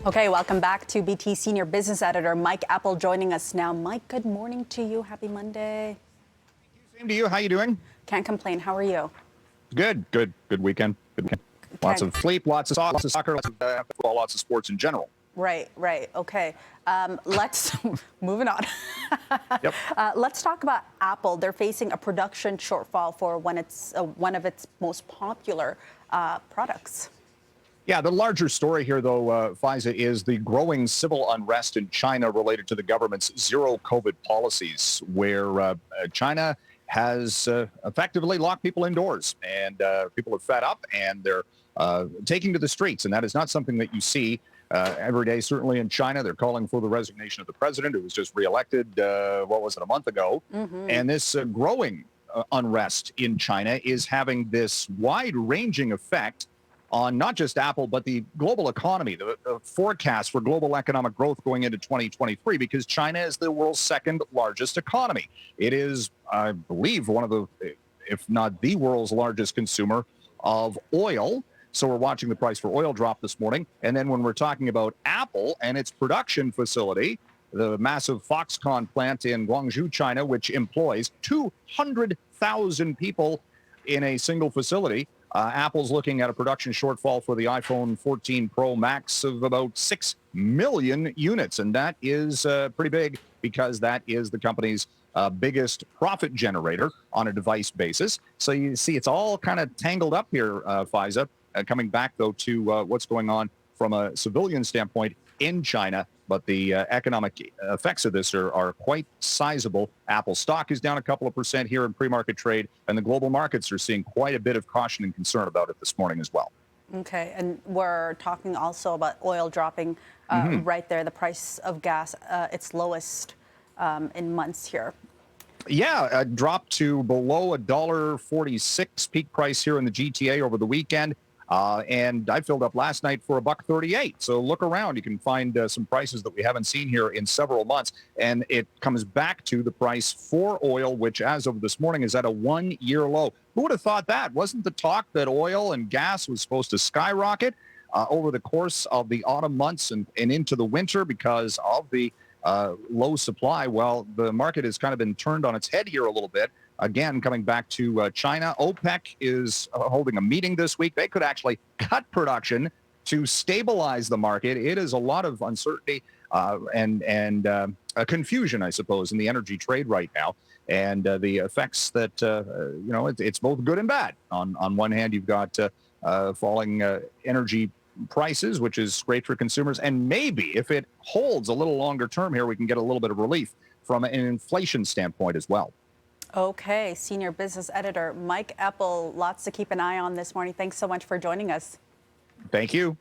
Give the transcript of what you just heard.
Okay, welcome back to BT Senior Business Editor Mike Eppel joining us now. Mike, good morning to you. Happy Monday. Same to you. How you doing? Can't complain. How are you? Good weekend. Good weekend. Lots of sleep, lots of soccer, lots of football, lots of sports in general. Right. Okay. Let's moving on. Yep. Let's talk about Apple. They're facing a production shortfall for one of its most popular products. Yeah, the larger story here, though, Faiza, is the growing civil unrest in China related to the government's zero COVID policies, where China has effectively locked people indoors, and people are fed up, and they're taking to the streets, and that is not something that you see every day. Certainly in China, they're calling for the resignation of the president, who was just reelected, what was it, a month ago? And this growing unrest in China is having this wide-ranging effect on not just Apple, but the global economy, the forecast for global economic growth going into 2023, because China is the world's second largest economy. It is, I believe, one of the, if not the world's largest consumer of oil. So we're watching the price for oil drop this morning. And then when we're talking about Apple and its production facility, the massive Foxconn plant in Guangzhou, China, which employs 200,000 people in a single facility, Apple's looking at a production shortfall for the iPhone 14 Pro Max of about 6 million units. And that is pretty big, because that is the company's biggest profit generator on a device basis. So you see, it's all kind of tangled up here, Faiza. Coming back, though, to what's going on from a civilian standpoint in China. But the economic effects of this are quite sizable. Apple stock is down a couple of percent here in pre-market trade, and the global markets are seeing quite a bit of caution and concern about it this morning as well. Okay, and we're talking also about oil dropping right there. The price of gas, its lowest in months here. Yeah, dropped to below $1.46 peak price here in the GTA over the weekend. And I filled up last night for $1.38. So look around. You can find some prices that we haven't seen here in several months. And it comes back to the price for oil, which as of this morning is at a one-year low. Who would have thought that? Wasn't the talk that oil and gas was supposed to skyrocket over the course of the autumn months and into the winter because of the low supply? Well, the market has kind of been turned on its head here a little bit. Again, coming back to China, OPEC is holding a meeting this week. They could actually cut production to stabilize the market. It is a lot of uncertainty and a confusion, I suppose, in the energy trade right now. And the effects that, it's both good and bad. On one hand, you've got falling energy prices, which is great for consumers. And maybe if it holds a little longer term here, we can get a little bit of relief from an inflation standpoint as well. Okay, Senior Business Editor Mike Eppel, lots to keep an eye on this morning. Thanks so much for joining us. Thank you.